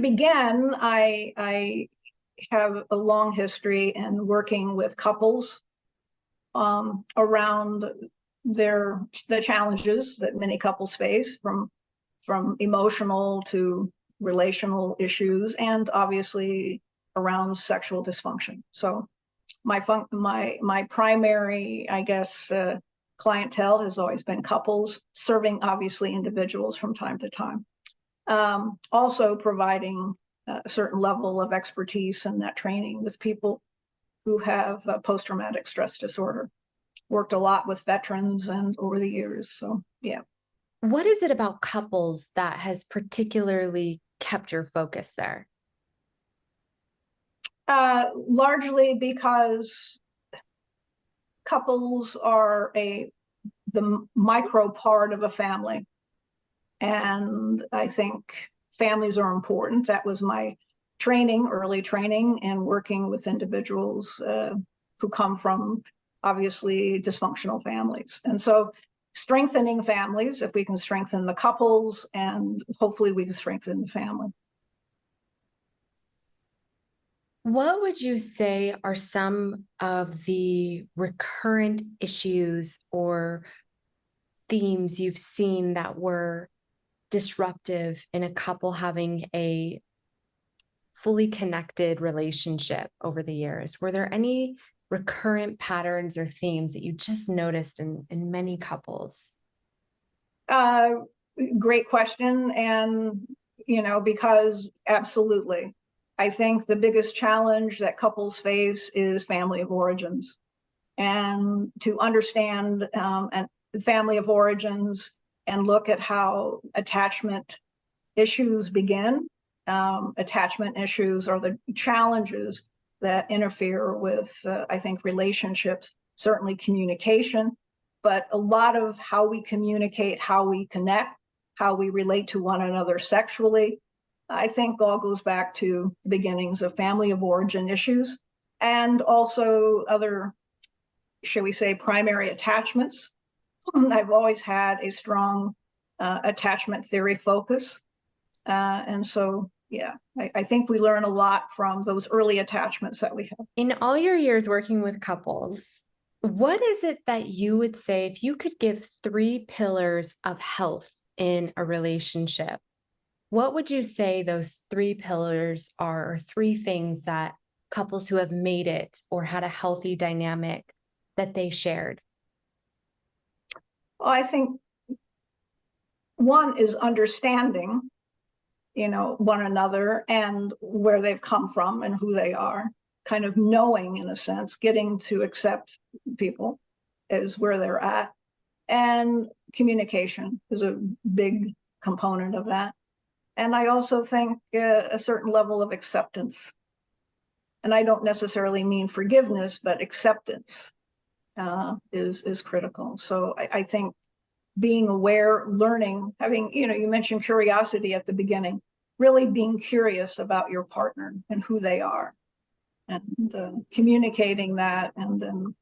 begin, I have a long history in working with couples around the challenges that many couples face, from emotional to relational issues, and obviously around sexual dysfunction. So my primary, I guess, clientele has always been couples, serving obviously individuals from time to time. Also providing a certain level of expertise in that training with people who have post-traumatic stress disorder. Worked a lot with veterans and over the years, so yeah. What is it about couples that has particularly kept your focus there? Largely because couples are the micro part of a family. And I think families are important. That was my training, early training, and working with individuals who come from obviously dysfunctional families. And so strengthening families, if we can strengthen the couples, and hopefully we can strengthen the family. What would you say are some of the recurrent issues or themes you've seen that were disruptive in a couple having a fully connected relationship over the years? Were there any recurrent patterns or themes that you just noticed in many couples? Great question. And, because absolutely. I think the biggest challenge that couples face is family of origins. And to understand and family of origins and look at how attachment issues begin. Attachment issues are the challenges that interfere with, I think, relationships, certainly communication, but a lot of how we communicate, how we connect, how we relate to one another sexually, I think all goes back to the beginnings of family of origin issues, and also other, shall we say, primary attachments. I've always had a strong attachment theory focus. And so, yeah, I think we learn a lot from those early attachments that we have. In all your years working with couples, what is it that you would say, if you could give 3 pillars of health in a relationship, what would you say those 3 pillars are, or 3 things that couples who have made it or had a healthy dynamic that they shared? Well, I think one is understanding, one another and where they've come from and who they are, kind of knowing, in a sense, getting to accept people as where they're at. And communication is a big component of that. And I also think a certain level of acceptance. And I don't necessarily mean forgiveness, but acceptance is critical. So I think being aware, learning, having, you mentioned curiosity at the beginning, really being curious about your partner and who they are, and communicating that, and then,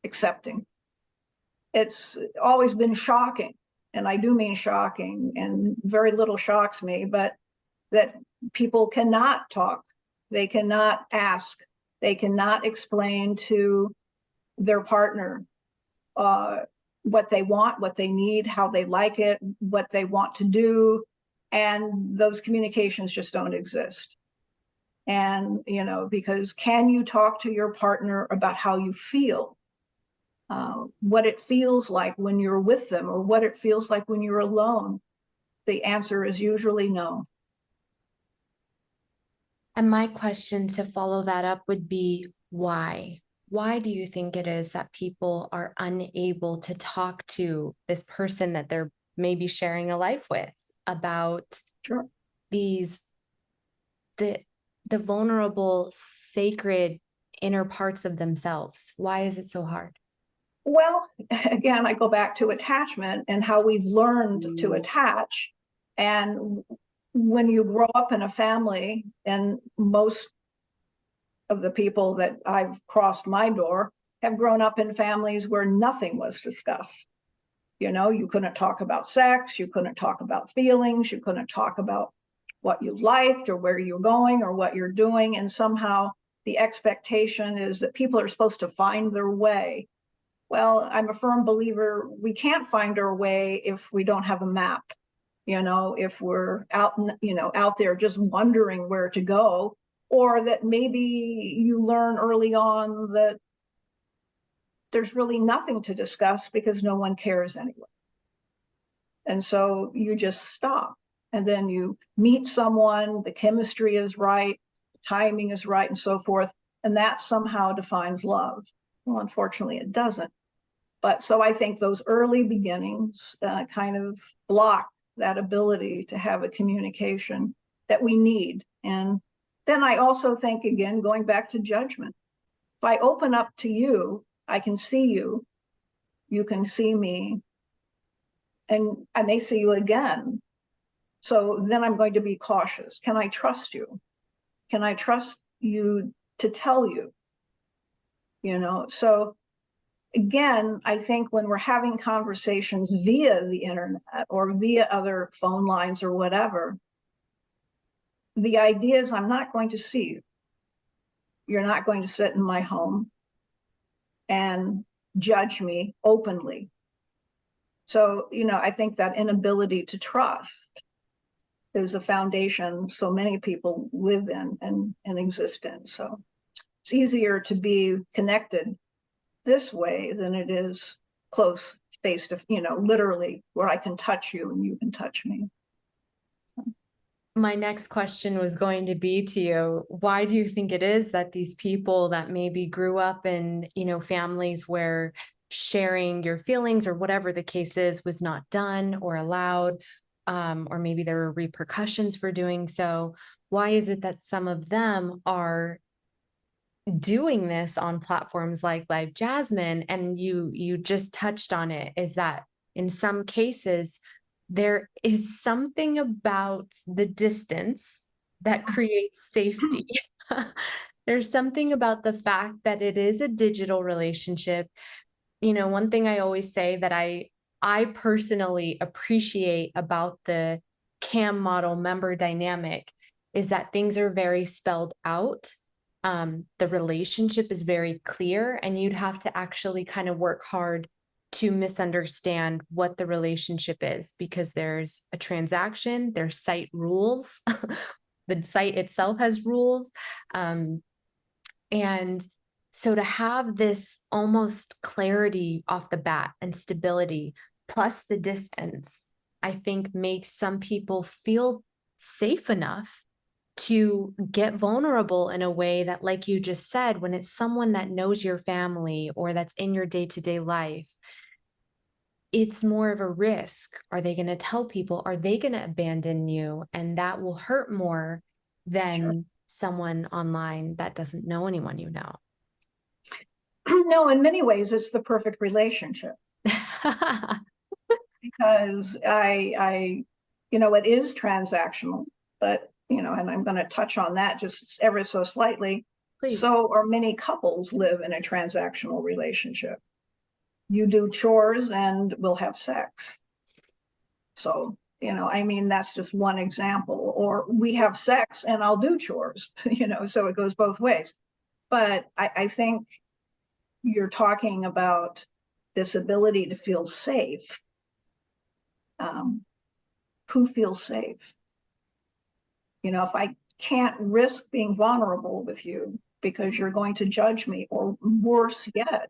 accepting. It's always been shocking, and I do mean shocking, and very little shocks me, but that people cannot talk, they cannot ask, they cannot explain to their partner what they want, what they need, how they like it, what they want to do, and those communications just don't exist. And, because can you talk to your partner about how you feel, what it feels like when you're with them, or what it feels like when you're alone? The answer is usually no. And my question to follow that up would be, why? Why do you think it is that people are unable to talk to this person that they're maybe sharing a life with about Sure. the vulnerable, sacred inner parts of themselves? Why is it so hard? Well, again, I go back to attachment and how we've learned to attach. And when you grow up in a family, and most of the people that I've crossed my door have grown up in families where nothing was discussed. You couldn't talk about sex, you couldn't talk about feelings, you couldn't talk about what you liked or where you're going or what you're doing. And somehow the expectation is that people are supposed to find their way. Well, I'm a firm believer we can't find our way if we don't have a map. If we're out, out there just wondering where to go, or that maybe you learn early on that there's really nothing to discuss because no one cares anyway. And so you just stop, and then you meet someone, the chemistry is right, the timing is right, and so forth. And that somehow defines love. Well, unfortunately, it doesn't. But so I think those early beginnings kind of block that ability to have a communication that we need. And then I also think, again, going back to judgment, if I open up to you, I can see you, you can see me, and I may see you again. So then I'm going to be cautious. Can I trust you? Can I trust you to tell you? So again, I think when we're having conversations via the internet or via other phone lines or whatever, the idea is I'm not going to see you. You're not going to sit in my home and judge me openly. So, I think that inability to trust is a foundation so many people live in and exist in. So it's easier to be connected this way than it is close face to, literally where I can touch you and you can touch me. My next question was going to be to you, why do you think it is that these people that maybe grew up in, families where sharing your feelings or whatever the case is was not done or allowed, or maybe there were repercussions for doing so, why is it that some of them are doing this on platforms like LiveJasmin? And you just touched on it, is that in some cases there is something about the distance that creates safety. There's something about the fact that it is a digital relationship. One thing I always say that I personally appreciate about the cam model member dynamic is that things are very spelled out. The relationship is very clear, and you'd have to actually kind of work hard to misunderstand what the relationship is, because there's a transaction, there's site rules, the site itself has rules. And so to have this almost clarity off the bat and stability, plus the distance, I think makes some people feel safe enough to get vulnerable in a way that, like you just said, when it's someone that knows your family or that's in your day-to-day life, it's more of a risk. Are they going to tell people? Are they going to abandon you? And that will hurt more than someone online that doesn't know anyone you know. No, in many ways, it's the perfect relationship. Because it is transactional, but, and I'm going to touch on that just ever so slightly. Please. So are many couples live in a transactional relationship. You do chores and we'll have sex. So, that's just one example. Or we have sex and I'll do chores, so it goes both ways. But I think you're talking about this ability to feel safe. Who feels safe? If I can't risk being vulnerable with you because you're going to judge me, or worse yet,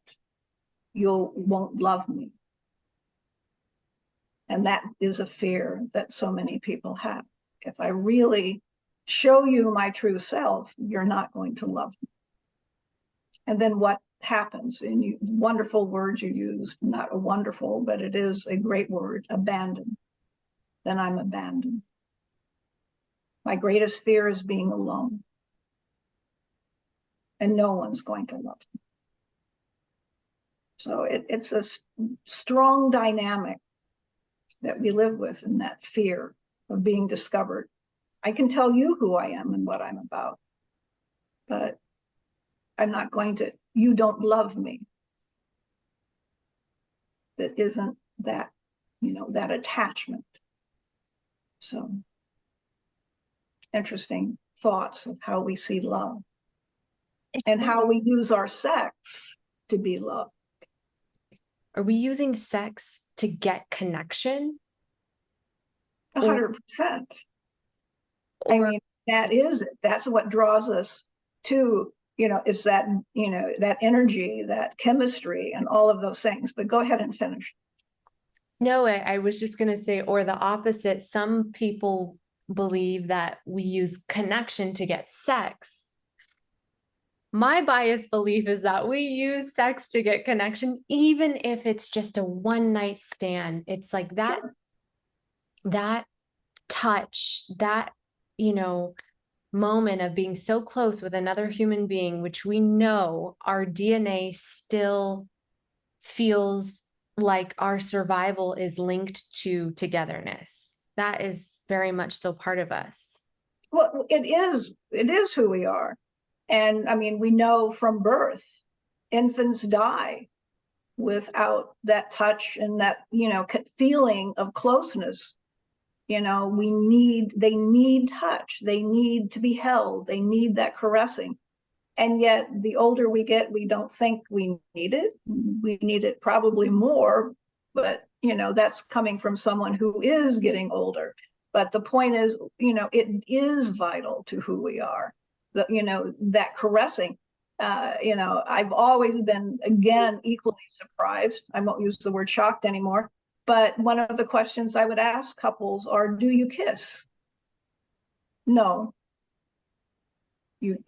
you won't love me. And that is a fear that so many people have. If I really show you my true self, you're not going to love me. And then what happens? And wonderful words you used, not a wonderful, but it is a great word, abandon. Then I'm abandoned. My greatest fear is being alone. And no one's going to love me. So it's a strong dynamic that we live with, in that fear of being discovered. I can tell you who I am and what I'm about, but I'm not going to, you don't love me. That isn't that, that attachment. So interesting thoughts of how we see love and how we use our sex to be loved. Are we using sex to get connection? 100%. I Or mean, that is it. That's what draws us to, it's that, that energy, that chemistry, and all of those things. But go ahead and finish. no, I was just going to say, or the opposite. Some people believe that we use connection to get sex. My biased belief is that we use sex to get connection, even if it's just a one night stand. It's like that, Sure. that touch, that, moment of being so close with another human being, which we know our DNA still feels like our survival is linked to togetherness. That is very much still part of us. Well, it is who we are. And I mean, we know from birth, infants die without that touch and that, feeling of closeness. They need touch. They need to be held. They need that caressing. And yet the older we get, we don't think we need it. We need it probably more, but that's coming from someone who is getting older. But the point is, it is vital to who we are. That caressing. I've always been, again, equally surprised. I won't use the word shocked anymore. But one of the questions I would ask couples are, do you kiss? No.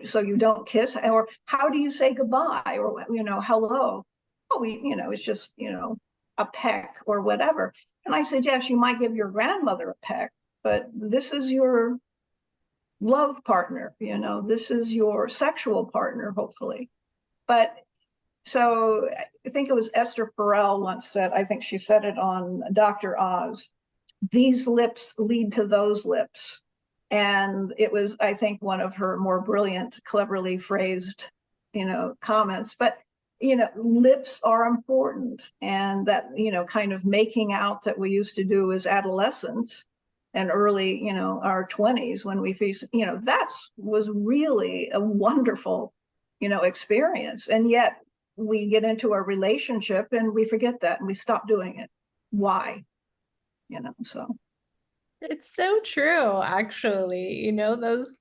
So you don't kiss? Or how do you say goodbye? Or, hello? Oh, it's just, a peck or whatever. And I said, yes, you might give your grandmother a peck, but this is your love partner, this is your sexual partner, hopefully. But so I think it was Esther Perel once said, I think she said it on Dr. Oz, these lips lead to those lips. And it was, I think, one of her more brilliant, cleverly phrased, comments. But, lips are important. And that, kind of making out that we used to do as adolescents and early, our 20s when we face, that was really a wonderful, experience. And yet we get into a relationship and we forget that and we stop doing it. Why? So. It's so true, actually. Those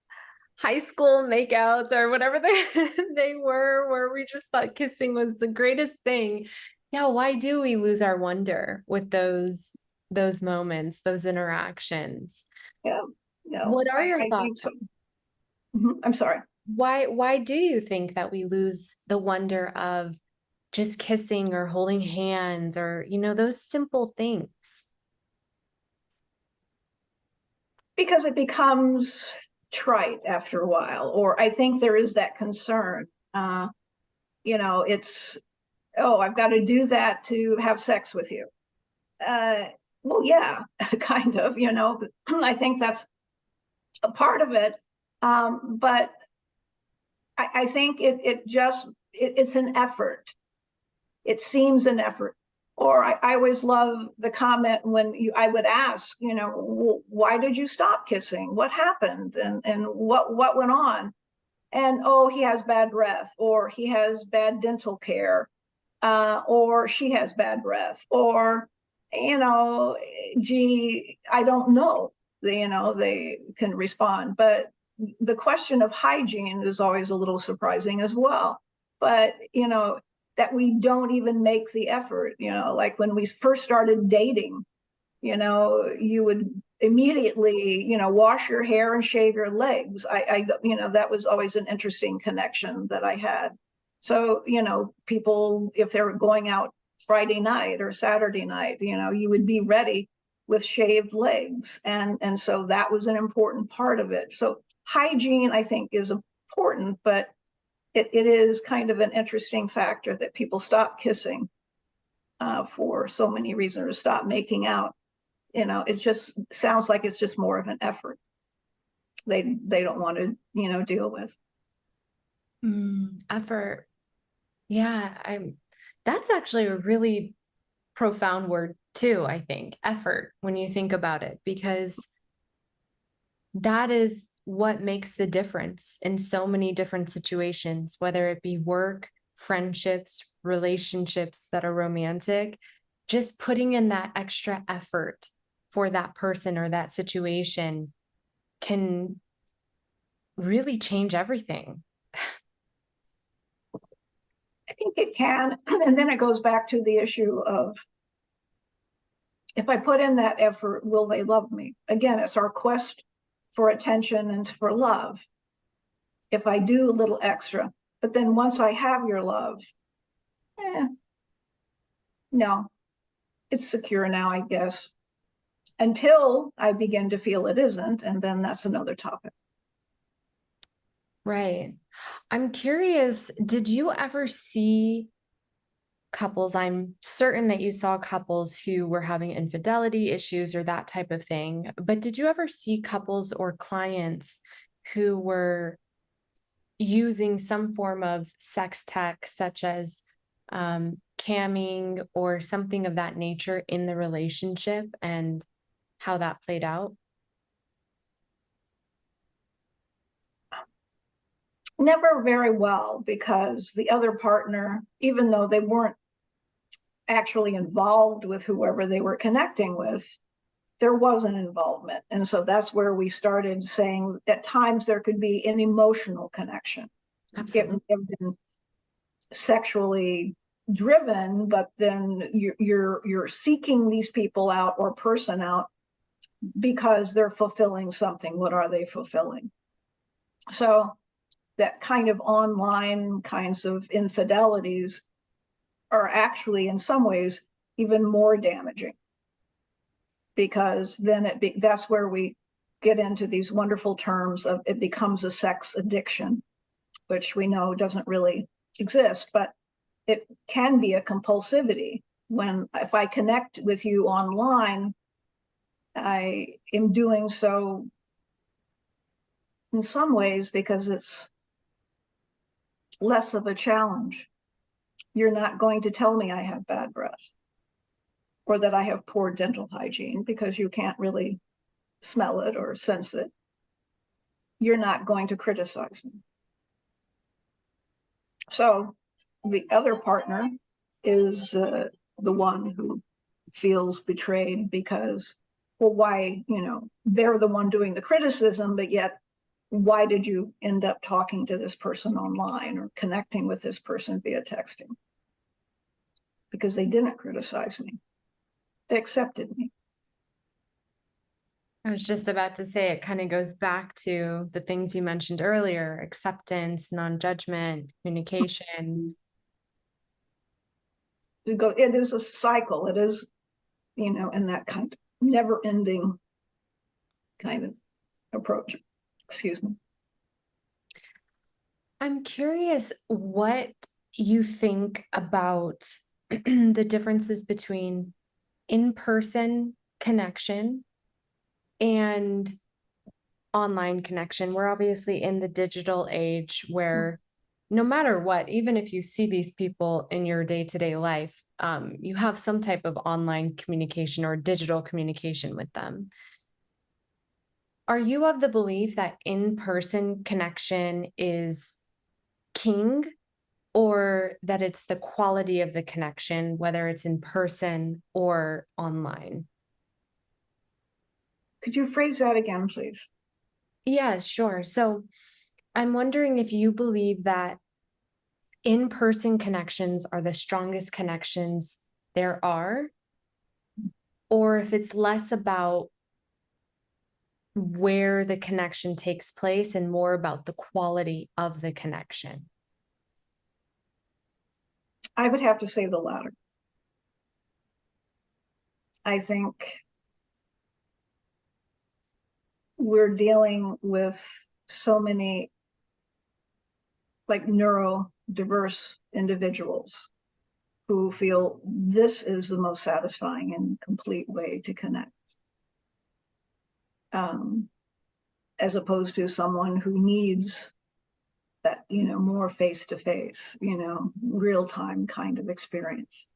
high school makeouts or whatever they were, where we just thought kissing was the greatest thing. Yeah, why do we lose our wonder with those moments, those interactions? Yeah, no, What are your I think thoughts? so. I'm sorry. Why do you think that we lose the wonder of just kissing or holding hands or, those simple things? Because it becomes trite after a while, or I think there is that concern. It's, oh, I've got to do that to have sex with you. Well, yeah, kind of, I think that's a part of it. But I think it's an effort. It seems an effort. Or I always love the comment when I would ask, why did you stop kissing? What happened? And what went on? And, oh, he has bad breath, or he has bad dental care, or she has bad breath, or, gee, I don't know. They can respond. But the question of hygiene is always a little surprising as well. But, that we don't even make the effort, like when we first started dating, you would immediately, wash your hair and shave your legs. That was always an interesting connection that I had. So, people, if they were going out Friday night or Saturday night, you would be ready with shaved legs. And so that was an important part of it. So hygiene, I think, is important, but it is kind of an interesting factor that people stop kissing for so many reasons, or stop making out. It just sounds like it's just more of an effort they don't want to deal with. Effort. Yeah, that's actually a really profound word too, I think. Effort, when you think about it, because that is what makes the difference in so many different situations, whether it be work, friendships, relationships that are romantic, just putting in that extra effort for that person or that situation can really change everything. I think it can. And then it goes back to the issue of, if I put in that effort, will they love me? Again, it's our quest for attention and for love. If I do a little extra, but then once I have your love, no, it's secure now, I guess, until I begin to feel it isn't. And then that's another topic. Right. I'm curious, did you ever see couples? I'm certain that you saw couples who were having infidelity issues or that type of thing, but did you ever see couples or clients who were using some form of sex tech, such as camming or something of that nature in the relationship, and how that played out? Never very well, because the other partner, even though they weren't actually involved with whoever they were connecting with, there was an involvement. And so that's where we started saying at times there could be an emotional connection. Absolutely. It may have been sexually driven, but then you're seeking these people out or person out because they're fulfilling something. What are they fulfilling? So that kind of online kinds of infidelities are actually in some ways even more damaging, because then that's where we get into these wonderful terms of it becomes a sex addiction, which we know doesn't really exist, but it can be a compulsivity. When if I connect with you online, I am doing so in some ways because it's less of a challenge. You're not going to tell me I have bad breath or that I have poor dental hygiene, because you can't really smell it or sense it. You're not going to criticize me. So the other partner is the one who feels betrayed because, well, why, they're the one doing the criticism, but yet why did you end up talking to this person online or connecting with this person via texting? Because they didn't criticize me. They accepted me. I was just about to say, it kind of goes back to the things you mentioned earlier: acceptance, non-judgment, communication. It is a cycle. It is, in that kind of never-ending kind of approach. Excuse me. I'm curious what you think about the differences between in-person connection and online connection. We're obviously in the digital age where no matter what, even if you see these people in your day-to-day life, you have some type of online communication or digital communication with them. Are you of the belief that in-person connection is king, or that it's the quality of the connection, whether it's in person or online? Could you phrase that again, please? Yeah, sure. So I'm wondering if you believe that in-person connections are the strongest connections there are, or if it's less about where the connection takes place and more about the quality of the connection. I would have to say the latter. I think we're dealing with so many like neurodiverse individuals who feel this is the most satisfying and complete way to connect, as opposed to someone who needs that, more face-to-face, real-time kind of experience.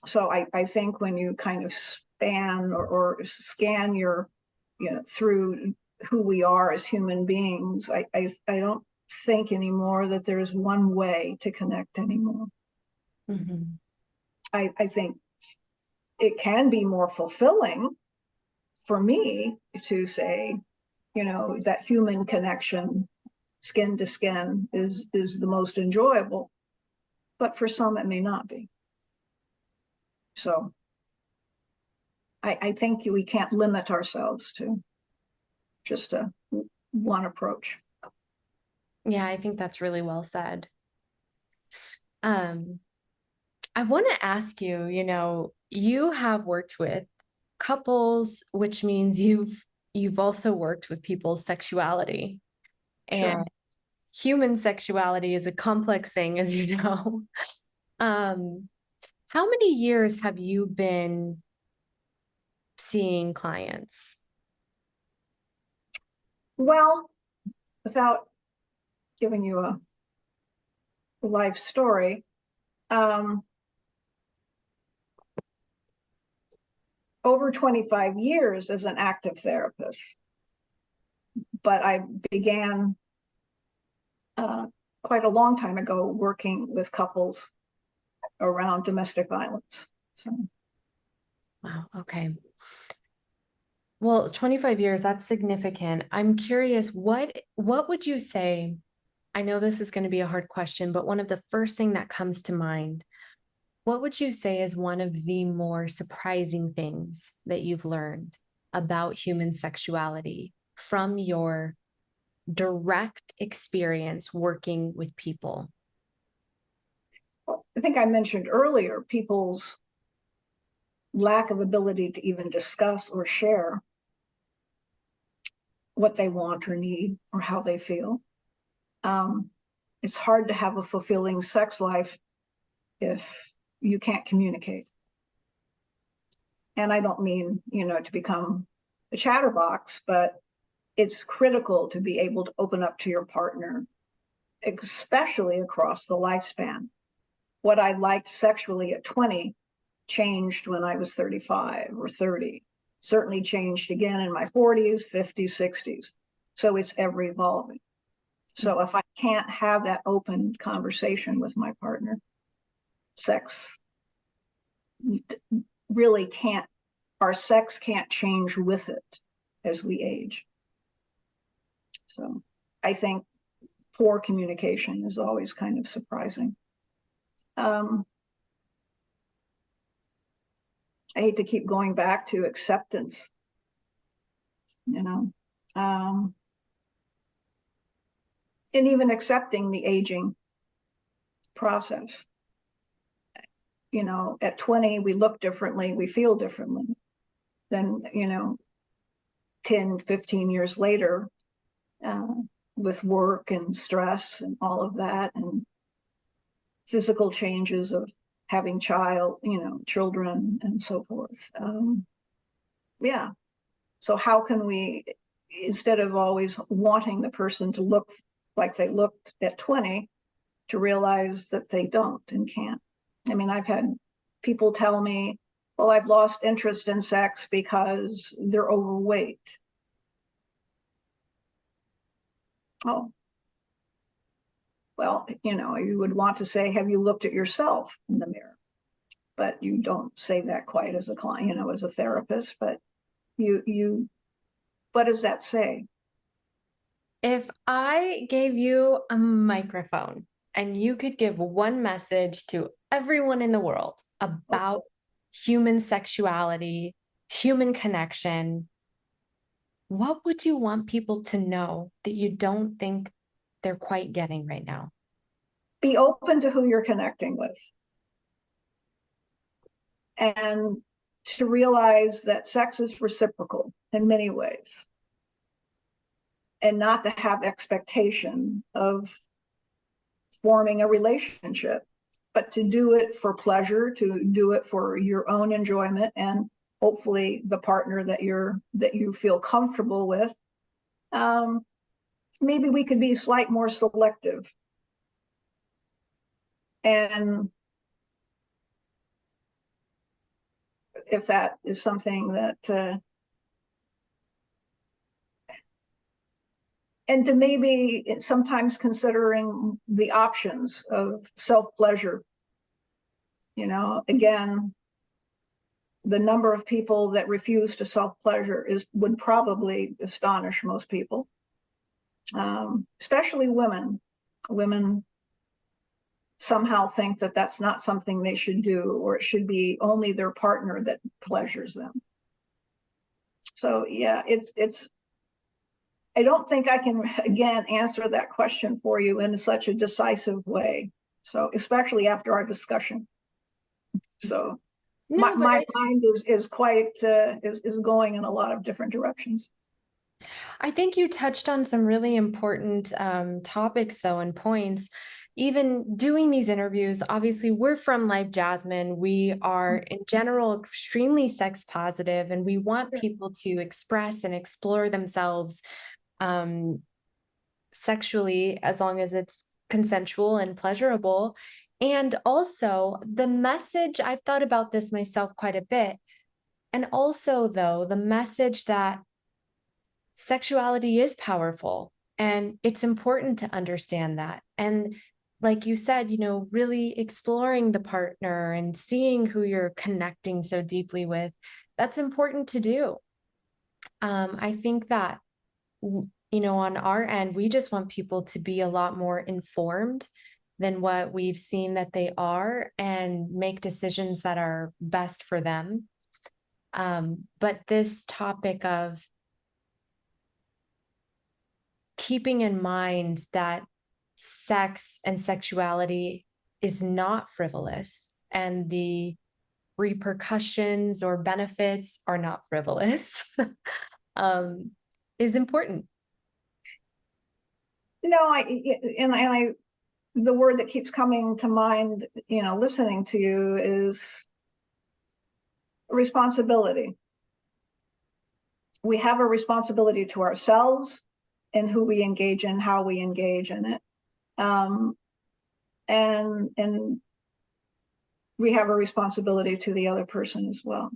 So I think when you kind of span or scan your, through who we are as human beings. I don't think anymore that there's one way to connect anymore. Mhm. I think it can be more fulfilling for me to say, that human connection, skin to skin, is the most enjoyable, but for some it may not be. So I think we can't limit ourselves to just one approach. Yeah, I think that's really well said. Um, I want to ask you, you have worked with couples, which means you've also worked with people's sexuality. Sure. And human sexuality is a complex thing, as you know. Um, how many years have you been seeing clients? Well, without giving you a life story, over 25 years as an active therapist, but I began quite a long time ago working with couples around domestic violence. So, Wow, okay. Well, 25 years, that's significant. I'm curious, what would you say? I know this is going to be a hard question, but one of the first thing that comes to mind, what would you say is one of the more surprising things that you've learned about human sexuality from your direct experience working with people? I think I mentioned earlier people's lack of ability to even discuss or share what they want or need or how they feel. It's hard to have a fulfilling sex life if you can't communicate. And I don't mean, to become a chatterbox, but it's critical to be able to open up to your partner, especially across the lifespan. What I liked sexually at 20 changed when I was 35 or 30, certainly changed again in my 40s, 50s, 60s. So it's ever evolving. So if I can't have that open conversation with my partner, sex really can't, our sex can't change with it as we age. So I think poor communication is always kind of surprising. I hate to keep going back to acceptance, and even accepting the aging process. At 20, we look differently, we feel differently than, 10, 15 years later, uh, with work and stress and all of that, and physical changes of having children and so forth. Yeah. So how can we, instead of always wanting the person to look like they looked at 20, to realize that they don't and can't? I mean, I've had people tell me, well, I've lost interest in sex because they're overweight. Oh, well, you would want to say, have you looked at yourself in the mirror? But you don't say that quite as a client, as a therapist, but what does that say? If I gave you a microphone and you could give one message to everyone in the world about human sexuality, human connection, what would you want people to know that you don't think they're quite getting right now? Be open to who you're connecting with, and to realize that sex is reciprocal in many ways, and not to have expectation of forming a relationship, but to do it for pleasure, to do it for your own enjoyment, and hopefully the partner that you feel comfortable with. Maybe we could be slightly more selective, and if that is something that and to maybe sometimes considering the options of self-pleasure. You know, again, the number of people that refuse to self-pleasure would probably astonish most people, especially women. Women somehow think that that's not something they should do, or it should be only their partner that pleasures them. So yeah, it's I don't think I can again answer that question for you in such a decisive way. So especially after our discussion. So No, my mind is quite is going in a lot of different directions. I think you touched on some really important topics, though, and points. Even doing these interviews, obviously, we're from LiveJasmin. We are, in general, extremely sex positive, and we want people to express and explore themselves sexually, as long as it's consensual and pleasurable. And also, the message, I've thought about this myself quite a bit. And also, though, the message that sexuality is powerful, and it's important to understand that. And like you said, you know, really exploring the partner and seeing who you're connecting so deeply with, that's important to do. I think that, you know, on our end, we just want people to be a lot more informed than what we've seen that they are, and make decisions that are best for them. But this topic of keeping in mind that sex and sexuality is not frivolous, and the repercussions or benefits are not frivolous, is important. You know, I the word that keeps coming to mind, you know, listening to you, is responsibility. We have a responsibility to ourselves and who we engage in, how we engage in it. And we have a responsibility to the other person as well.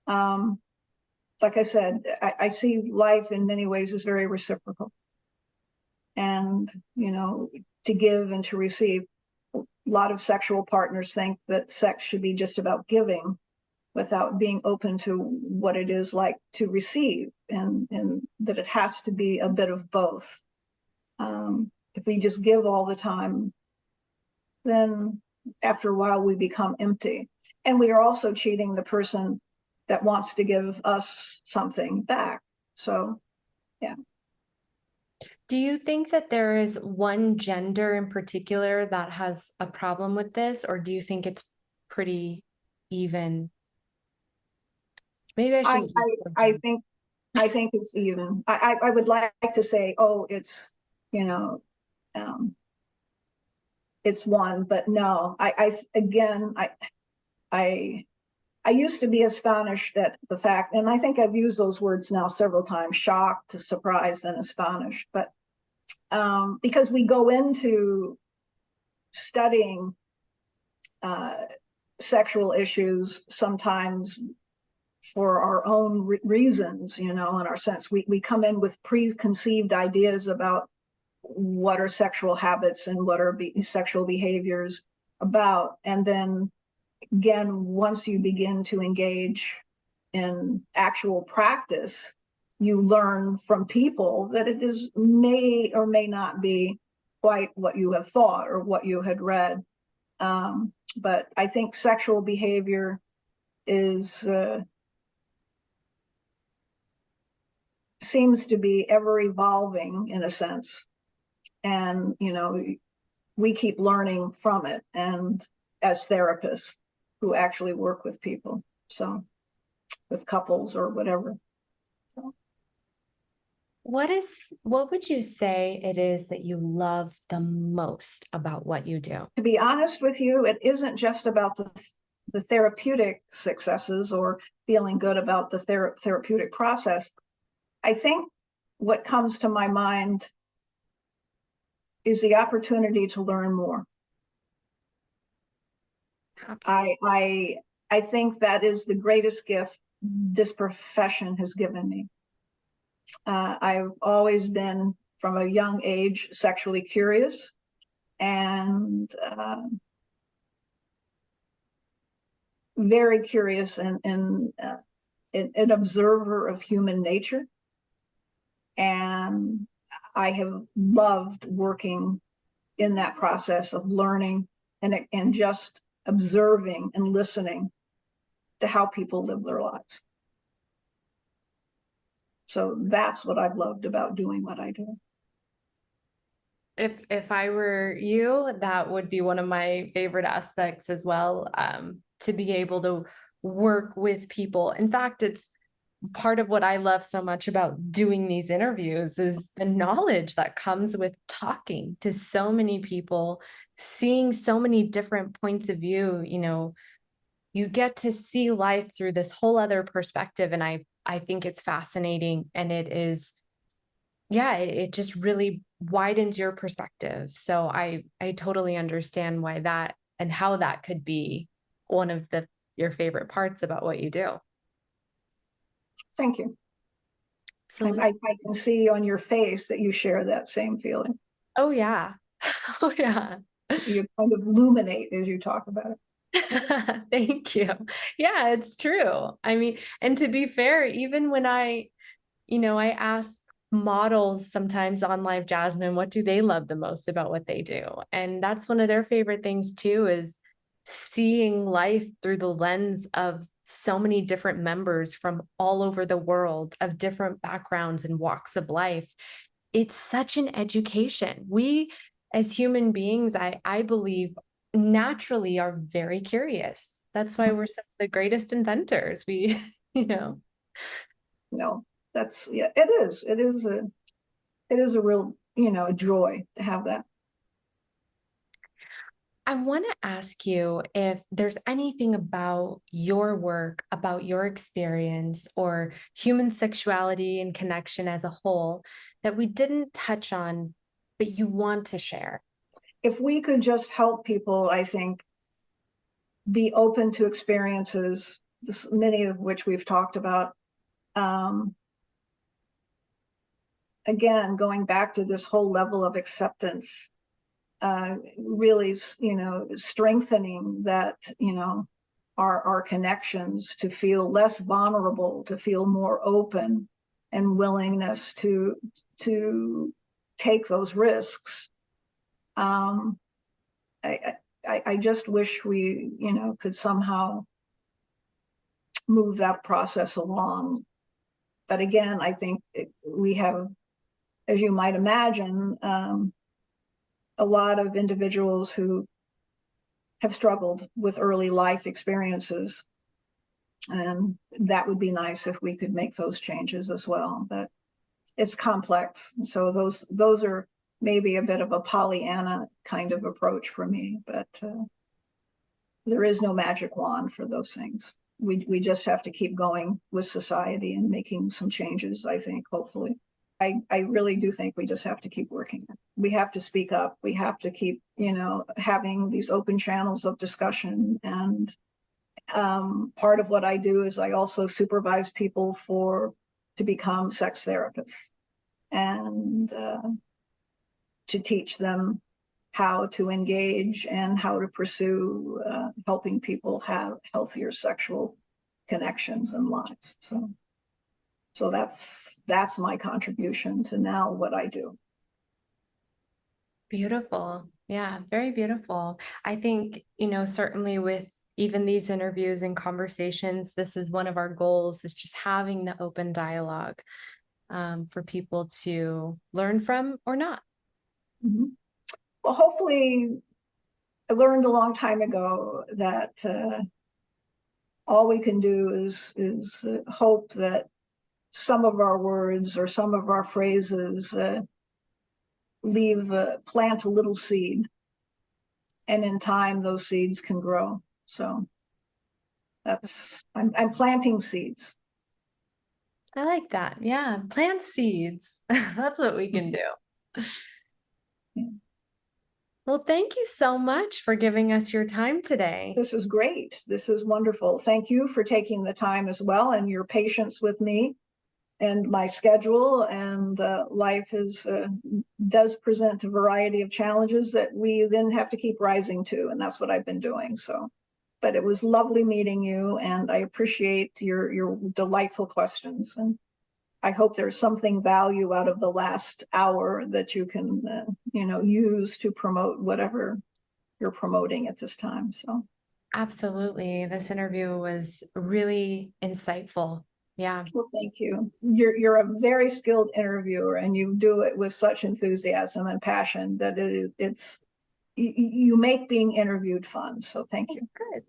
Like I said, I see life in many ways as very reciprocal. And, you know, to give and to receive. A lot of sexual partners think that sex should be just about giving, without being open to what it is like to receive, and that it has to be a bit of both. If we just give all the time, then after a while we become empty. And we are also cheating the person that wants to give us something back. So, yeah. Do you think that there is one gender in particular that has a problem with this, or do you think it's pretty even? Maybe I shouldn't. I think it's even. I would like to say, oh, it's, you know, it's one, but no. I used to be astonished at the fact, and I think I've used those words now several times: shocked, surprised, and astonished. But because we go into studying sexual issues sometimes for our own reasons, you know, in our sense, we come in with preconceived ideas about what are sexual habits and what are sexual behaviors about. And then again, once you begin to engage in actual practice, you learn from people that it is may or may not be quite what you have thought or what you had read. But I think sexual behavior is seems to be ever evolving in a sense, and you know, we keep learning from it, and as therapists who actually work with people, so with couples or whatever. So What would you say it is that you love the most about what you do? to be honest with you, it isn't just about the therapeutic successes or feeling good about the therapeutic process. I think what comes to my mind is the opportunity to learn more. Absolutely. I think that is the greatest gift this profession has given me. I've always been, from a young age, sexually curious, and very curious, and an observer of human nature. And I have loved working in that process of learning and just observing and listening to how people live their lives. So that's what I've loved about doing what I do. If I were you, that would be one of my favorite aspects as well, to be able to work with people. In fact, it's part of what I love so much about doing these interviews is the knowledge that comes with talking to so many people, seeing so many different points of view. You know, you get to see life through this whole other perspective. And I think it's fascinating. And it is, yeah, it just really widens your perspective. So I totally understand why that and how that could be one of your favorite parts about what you do. Thank you. Absolutely. I can see on your face that you share that same feeling. Oh yeah. Oh yeah. You kind of illuminate as you talk about it. Thank you. Yeah, it's true. I mean, and to be fair, even when I ask models sometimes on LiveJasmin, what do they love the most about what they do? And that's one of their favorite things too, is seeing life through the lens of so many different members from all over the world of different backgrounds and walks of life. It's such an education. We, as human beings, I believe, naturally are very curious. That's why we're some of the greatest inventors. We, you know. No, that's, yeah, it is a real, joy to have that. I want to ask you if there's anything about your work, about your experience, or human sexuality and connection as a whole that we didn't touch on, but you want to share. If we could just help people, I think, be open to experiences, many of which we've talked about. Again, going back to this whole level of acceptance, really, strengthening that, our connections, to feel less vulnerable, to feel more open, and willingness to take those risks. I just wish we, could somehow move that process along. But again, I think we have, as you might imagine, a lot of individuals who have struggled with early life experiences. And that would be nice if we could make those changes as well. But it's complex. So those are maybe a bit of a Pollyanna kind of approach for me, but there is no magic wand for those things. We just have to keep going with society and making some changes, I think, hopefully. I really do think we just have to keep working. We have to speak up. We have to keep, having these open channels of discussion. And part of what I do is I also supervise people to become sex therapists, and to teach them how to engage and how to pursue helping people have healthier sexual connections and lives. So that's my contribution to now what I do. Beautiful. Yeah, very beautiful. I think, certainly with even these interviews and conversations, this is one of our goals, is just having the open dialogue for people to learn from or not. Mm-hmm. Well, hopefully, I learned a long time ago that all we can do is hope that some of our words or some of our phrases plant a little seed, and in time those seeds can grow. So I'm planting seeds. I like that. Yeah, plant seeds. That's what we can do. Yeah. Well, thank you so much for giving us your time today. This is great. This is wonderful. Thank you for taking the time as well, and your patience with me. and my schedule, and life does present a variety of challenges that we then have to keep rising to, and that's what I've been doing. So, but it was lovely meeting you, and I appreciate your delightful questions, and I hope there's something value out of the last hour that you can use to promote whatever you're promoting at this time. So Absolutely. This interview was really insightful. Yeah. well, thank you. You're a very skilled interviewer, and you do it with such enthusiasm and passion that you make being interviewed fun. So thank you. Good.